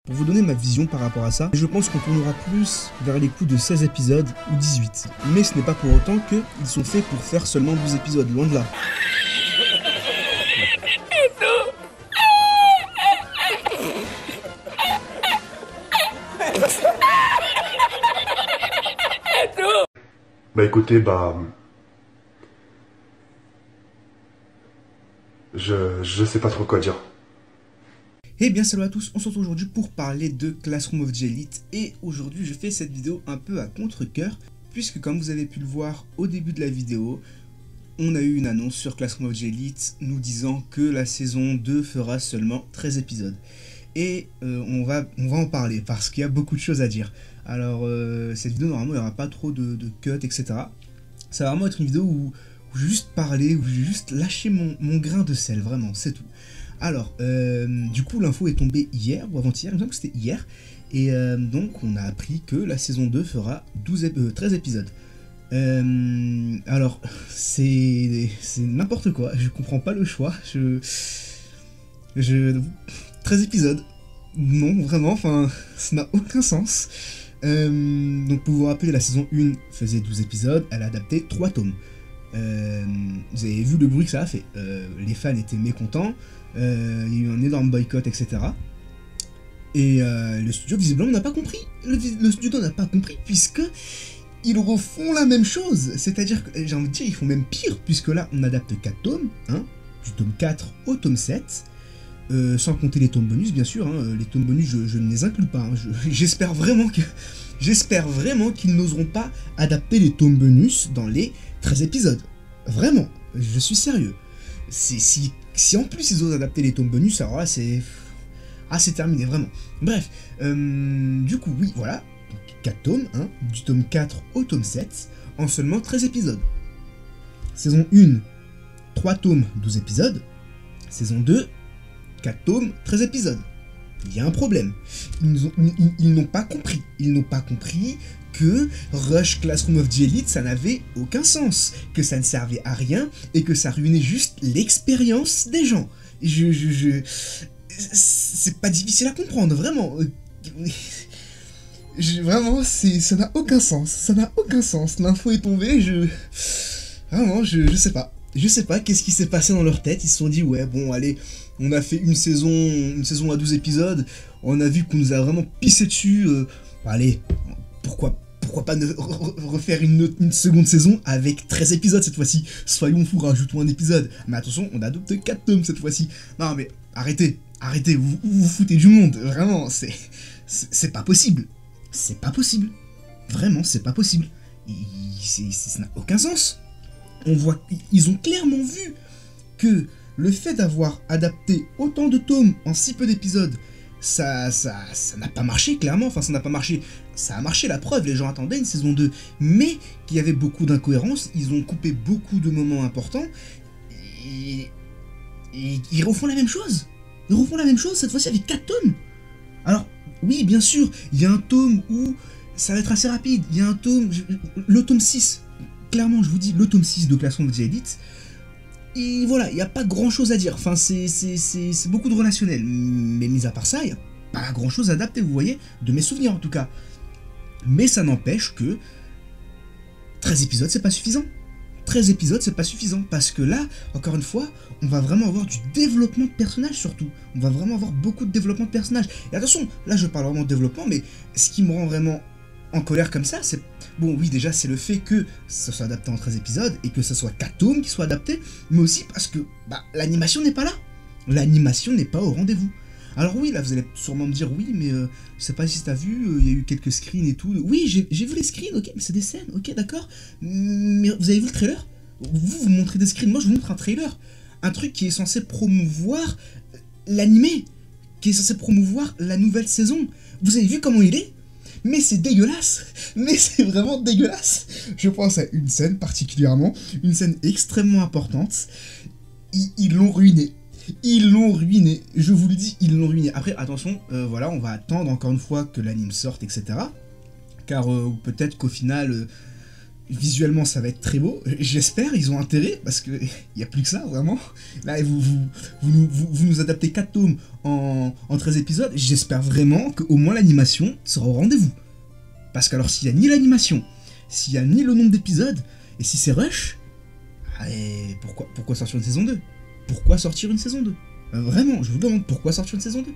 Pour vous donner ma vision par rapport à ça, je pense qu'on tournera plus vers les coups de 16 épisodes ou 18. Mais ce n'est pas pour autant qu'ils sont faits pour faire seulement 12 épisodes, loin de là. Bah écoutez, je sais pas trop quoi dire. Eh bien salut à tous, on se retrouve aujourd'hui pour parler de Classroom of the Elite et aujourd'hui je fais cette vidéo un peu à contre-cœur puisque comme vous avez pu le voir au début de la vidéo, on a eu une annonce sur Classroom of the Elite nous disant que la saison 2 fera seulement 13 épisodes. Et on va en parler parce qu'il y a beaucoup de choses à dire. Alors cette vidéo normalement il n'y aura pas trop de cuts etc. Ça va vraiment être une vidéo où je vais juste parler, où je vais juste lâcher mon grain de sel, vraiment, c'est tout. Alors, du coup, l'info est tombée hier ou avant-hier, il me semble que c'était hier. Et donc, on a appris que la saison 2 fera 13 épisodes. Alors, c'est n'importe quoi, je comprends pas le choix. 13 épisodes. Non, vraiment, enfin, ça n'a aucun sens. Donc, pour vous rappeler, la saison 1 faisait 12 épisodes, elle a adapté 3 tomes. Vous avez vu le bruit que ça a fait. Les fans étaient mécontents. Il y a eu un énorme boycott, etc. Et le studio visiblement n'a pas compris. Le studio n'a pas compris puisque ils refont la même chose. C'est-à-dire que j'ai envie de dire ils font même pire puisque là on adapte 4 tomes, hein, du tome 4 au tome 7. Sans compter les tomes bonus bien sûr, hein. Les tomes bonus je ne les inclus pas, hein. J'espère vraiment qu'ils n'oseront pas adapter les tomes bonus dans les 13 épisodes. Vraiment, je suis sérieux. Si en plus ils osent adapter les tomes bonus, alors là c'est... Ah c'est terminé, vraiment. Bref, du coup oui, voilà. 4 tomes, hein, du tome 4 au tome 7, en seulement 13 épisodes. Saison 1, 3 tomes, 12 épisodes. Saison 2, 4 tomes, 13 épisodes. Il y a un problème. Ils n'ont pas compris. Ils n'ont pas compris que Rush Classroom of the Elite, ça n'avait aucun sens. Que ça ne servait à rien et que ça ruinait juste l'expérience des gens. C'est pas difficile à comprendre, vraiment. Vraiment, ça n'a aucun sens. Ça n'a aucun sens. L'info est tombée, Vraiment, je sais pas. Je sais pas qu'est-ce qui s'est passé dans leur tête. Ils se sont dit, ouais, bon, allez, on a fait une saison à 12 épisodes. On a vu qu'on nous a vraiment pissé dessus. Allez, pourquoi pas refaire une seconde saison avec 13 épisodes cette fois-ci. Soyons fous, rajoutons un épisode. Mais attention, on adopte 4 tomes cette fois-ci. Non, mais arrêtez, vous foutez du monde. Vraiment, c'est pas possible. C'est pas possible. Vraiment, c'est pas possible. Ça n'a aucun sens. Ils ont clairement vu que le fait d'avoir adapté autant de tomes en si peu d'épisodes, ça n'a pas marché, clairement. Enfin, ça n'a pas marché. Ça a marché, la preuve, les gens attendaient une saison 2. Mais qu'il y avait beaucoup d'incohérences, ils ont coupé beaucoup de moments importants. Et ils refont la même chose. Ils refont la même chose, cette fois-ci avec 4 tomes. Alors, oui, bien sûr, il y a un tome où ça va être assez rapide. Il y a un tome, le tome 6. Clairement, je vous dis, le tome 6 de Classroom of the Elite. Et voilà, il n'y a pas grand chose à dire. Enfin, c'est beaucoup de relationnel. Mais mis à part ça, il n'y a pas grand chose à adapter, vous voyez, de mes souvenirs en tout cas. Mais ça n'empêche que 13 épisodes, c'est pas suffisant. 13 épisodes, c'est pas suffisant. Parce que là, encore une fois, on va vraiment avoir du développement de personnages surtout. On va vraiment avoir beaucoup de développement de personnages. Et attention, là je parle vraiment de développement, mais ce qui me rend vraiment en colère comme ça, c'est... Bon, oui, déjà, c'est le fait que ça soit adapté en 13 épisodes et que ce soit 4 tomes qui soient adaptés, mais aussi parce que l'animation n'est pas là. L'animation n'est pas au rendez-vous. Alors oui, là, vous allez sûrement me dire, oui, mais je sais pas si t'as vu, il y a eu quelques screens et tout. Oui, j'ai vu les screens, ok, mais c'est des scènes, ok, d'accord. Mais vous avez vu le trailer? Vous montrez des screens, moi je vous montre un trailer. Un truc qui est censé promouvoir l'animé, qui est censé promouvoir la nouvelle saison. Vous avez vu comment il est? Mais c'est dégueulasse. Mais c'est vraiment dégueulasse. Je pense à une scène particulièrement, une scène extrêmement importante. Ils l'ont ruiné. Ils l'ont ruiné. Je vous le dis, ils l'ont ruiné. Après, attention, voilà, on va attendre encore une fois que l'anime sorte, etc. Car peut-être qu'au final, visuellement ça va être très beau, j'espère, ils ont intérêt, parce que y a plus que ça, vraiment. Là, vous nous adaptez 4 tomes en 13 épisodes, j'espère vraiment qu'au moins l'animation sera au rendez-vous. Parce que alors, s'il y a ni l'animation, s'il y a ni le nombre d'épisodes, et si c'est rush, pourquoi sortir une saison 2? Pourquoi sortir une saison 2? Vraiment, je vous demande pourquoi sortir une saison 2?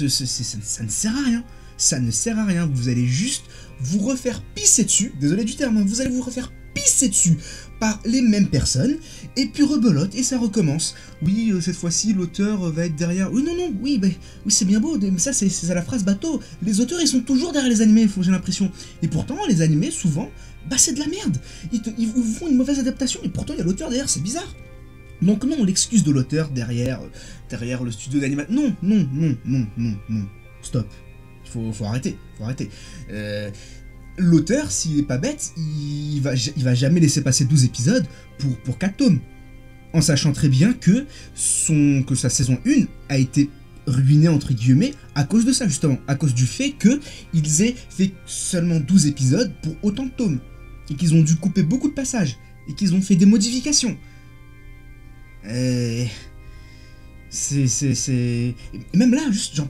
Ça ne sert à rien. Ça ne sert à rien, vous allez juste vous refaire pisser dessus, désolé du terme, vous allez vous refaire pisser dessus par les mêmes personnes, et puis rebelote, et ça recommence. Oui, cette fois-ci, l'auteur va être derrière... Oui, non, oui, c'est bien beau, mais ça, c'est la phrase bateau. Les auteurs, ils sont toujours derrière les animés, j'ai l'impression. Et pourtant, les animés, souvent, c'est de la merde. Ils vous font une mauvaise adaptation, et pourtant, il y a l'auteur derrière, c'est bizarre. Donc non, l'excuse de l'auteur derrière le studio d'animation... Non. Stop. Faut arrêter. L'auteur, s'il est pas bête, il va jamais laisser passer 12 épisodes pour 4 tomes. En sachant très bien que sa saison 1 a été ruinée, entre guillemets, à cause de ça, justement. À cause du fait qu'ils aient fait seulement 12 épisodes pour autant de tomes. Et qu'ils ont dû couper beaucoup de passages. Et qu'ils ont fait des modifications. Et même là, juste genre...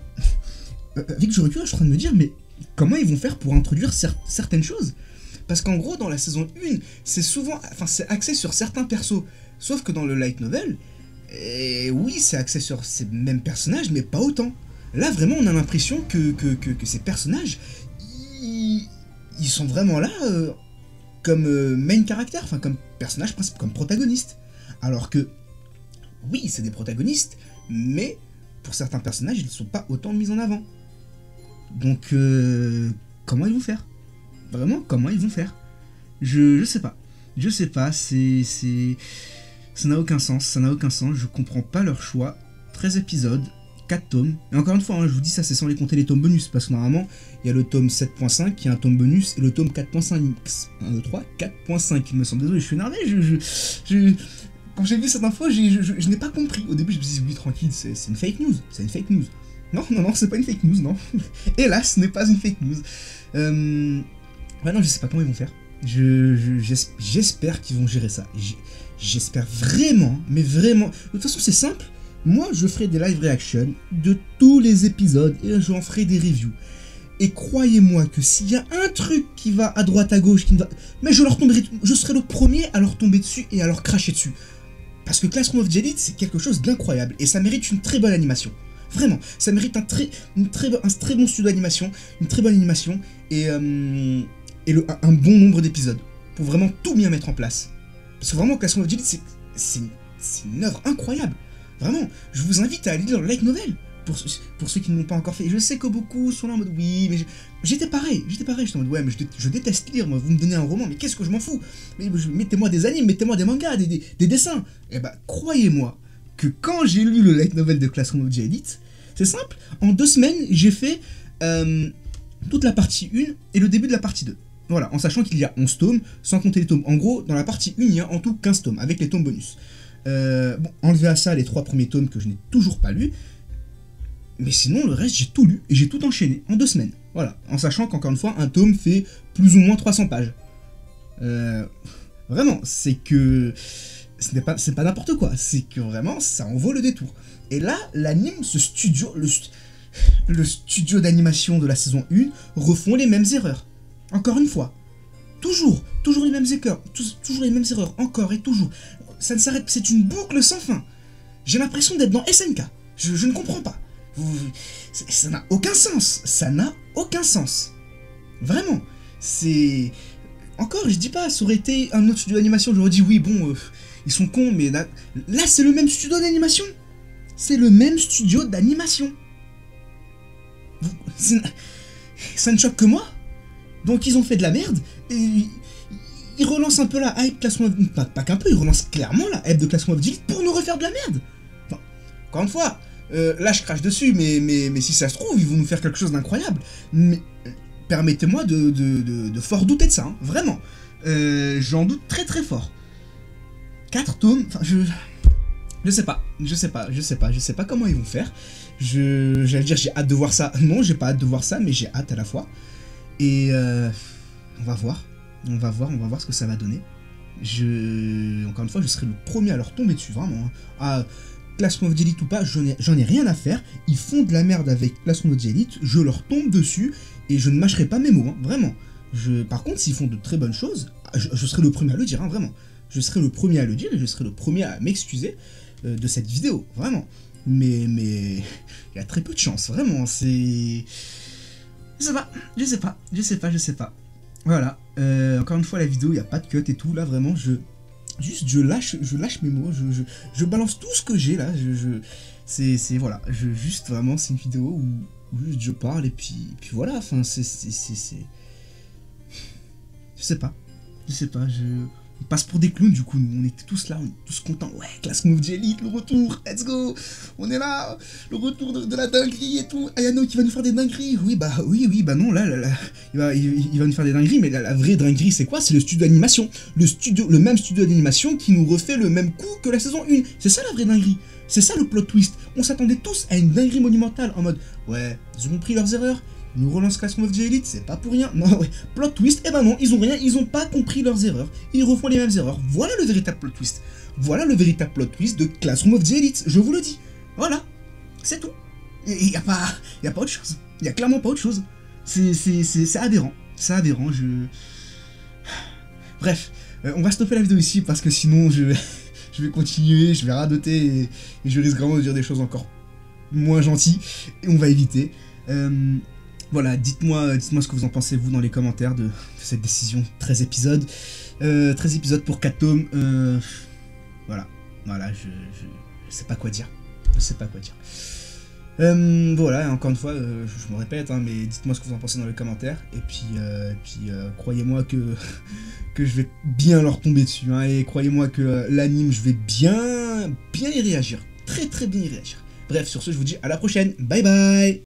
Avec du recul, je suis en train de me dire, mais comment ils vont faire pour introduire certaines choses? Parce qu'en gros, dans la saison 1, c'est axé sur certains persos. Sauf que dans le light novel, oui, c'est axé sur ces mêmes personnages, mais pas autant. Là, vraiment, on a l'impression que ces personnages, ils sont vraiment là comme main character, enfin comme personnage principal, comme protagoniste. Alors que, oui, c'est des protagonistes, mais pour certains personnages, ils ne sont pas autant mis en avant. Donc, comment ils vont faire? Vraiment, comment ils vont faire? Je sais pas. Ça n'a aucun sens, je comprends pas leur choix. 13 épisodes, 4 tomes. Et encore une fois, je vous dis ça, c'est sans les compter les tomes bonus, parce que normalement, il y a le tome 7.5 qui est un tome bonus, et le tome 4.5, 1, 2, 3, 4.5, il me semble. Désolé, je suis énervé, quand j'ai vu cette info, je n'ai pas compris. Au début, je me suis dit, oui, tranquille, c'est une fake news, Non, c'est pas une fake news, non. Hélas, ce n'est pas une fake news. Non, je sais pas comment ils vont faire. J'espère qu'ils vont gérer ça. J'espère vraiment, mais vraiment. De toute façon, c'est simple. Moi, je ferai des live reactions de tous les épisodes et j'en ferai des reviews. Et croyez-moi que s'il y a un truc qui va à droite, à gauche, mais je serai le premier à leur tomber dessus et à leur cracher dessus. Parce que Classroom of the Elite, c'est quelque chose d'incroyable et ça mérite une très bonne animation. Vraiment, ça mérite un très bon studio d'animation, une très bonne animation et un bon nombre d'épisodes pour vraiment tout bien mettre en place. Parce que vraiment, Classroom of the Elite, c'est une œuvre incroyable. Vraiment, je vous invite à aller lire le light novel pour ceux qui ne l'ont pas encore fait. Et je sais que beaucoup sont là en mode oui, mais j'étais pareil, j'étais en mode ouais, mais je déteste lire, moi, vous me donnez un roman, mais qu'est-ce que je m'en fous? Mais mettez-moi des animes, mettez-moi des mangas, des dessins. Et croyez-moi que quand j'ai lu le light novel de Classroom of the Elite, c'est simple, en 2 semaines, j'ai fait toute la partie 1 et le début de la partie 2. Voilà, en sachant qu'il y a 11 tomes, sans compter les tomes. En gros, dans la partie 1, il y a en tout 15 tomes, avec les tomes bonus. Enlevé à ça les 3 premiers tomes que je n'ai toujours pas lus, mais sinon, le reste, j'ai tout lu et j'ai tout enchaîné en 2 semaines. Voilà, en sachant qu'encore une fois, un tome fait plus ou moins 300 pages. Vraiment, c'est que... C'est pas n'importe quoi, c'est que vraiment, ça en vaut le détour. Et là, l'anime, ce studio, le studio d'animation de la saison 1, refont les mêmes erreurs. Encore une fois. Toujours les mêmes erreurs, toujours les mêmes erreurs, encore et toujours. Ça ne s'arrête, c'est une boucle sans fin. J'ai l'impression d'être dans SNK. Je ne comprends pas. Ça n'a aucun sens. Vraiment. C'est... Encore, je dis pas, ça aurait été un autre studio d'animation, j'aurais dit oui, bon, ils sont cons, mais là c'est le même studio d'animation. Ça ne choque que moi. Donc ils ont fait de la merde, et ils relancent un peu la hype Classroom of... Pas qu'un peu, ils relancent clairement la hype de Classroom of the Elite pour nous refaire de la merde. Enfin, encore une fois, là je crache dessus, mais si ça se trouve, ils vont nous faire quelque chose d'incroyable. Mais permettez-moi de fort douter de ça, hein, vraiment. J'en doute très très fort. 4 tomes, enfin je sais pas comment ils vont faire. J'allais dire j'ai hâte de voir ça. Non, j'ai pas hâte de voir ça, mais j'ai hâte à la fois. Et on va voir. On va voir ce que ça va donner. Encore une fois, je serai le premier à leur tomber dessus, vraiment. Ah, Classroom of the Elite ou pas, j'en ai rien à faire. Ils font de la merde avec Classroom of the Elite, je leur tombe dessus et je ne mâcherai pas mes mots, hein, vraiment. Par contre, s'ils font de très bonnes choses, je serai le premier à le dire, hein, vraiment. Je serai le premier à le dire et je serai le premier à m'excuser de cette vidéo, vraiment. Mais il y a très peu de chance, vraiment. Je sais pas. Voilà. Encore une fois, la vidéo, il n'y a pas de cut et tout, là, vraiment, je lâche mes mots, je balance tout ce que j'ai là, voilà, juste vraiment c'est une vidéo où juste je parle et puis voilà, enfin je sais pas, on passe pour des clowns du coup, on était tous là, on est tous contents, ouais, Classroom of the Elite, le retour, let's go, on est là, le retour de la dinguerie et tout, Ayano qui va nous faire des dingueries, oui bah non, là il va nous faire des dingueries, mais la vraie dinguerie c'est quoi? C'est le studio d'animation, le même studio d'animation qui nous refait le même coup que la saison 1, c'est ça la vraie dinguerie, c'est ça le plot twist, on s'attendait tous à une dinguerie monumentale, en mode, ouais, ils ont pris leurs erreurs, ils nous relancent Classroom of the Elite, c'est pas pour rien. Non, ouais. Plot twist, eh ben non, ils ont rien, ils ont pas compris leurs erreurs. Ils refont les mêmes erreurs. Voilà le véritable plot twist. Voilà le véritable plot twist de Classroom of the Elite, je vous le dis. Voilà, c'est tout. Il y a pas autre chose. Il y a clairement pas autre chose. C'est aberrant. C'est aberrant, Bref, on va stopper la vidéo ici parce que sinon je vais continuer, je vais radoter et je risque vraiment de dire des choses encore moins gentilles. Et on va éviter. Voilà, dites-moi ce que vous en pensez, vous, dans les commentaires de cette décision. 13 épisodes. 13 épisodes pour 4 tomes. Voilà, je sais pas quoi dire. Voilà, encore une fois, je me répète, hein, mais dites-moi ce que vous en pensez dans les commentaires. Et puis croyez-moi que je vais bien leur tomber dessus. Hein, et croyez-moi que l'anime, je vais bien y réagir. Très bien y réagir. Bref, sur ce, je vous dis à la prochaine. Bye bye.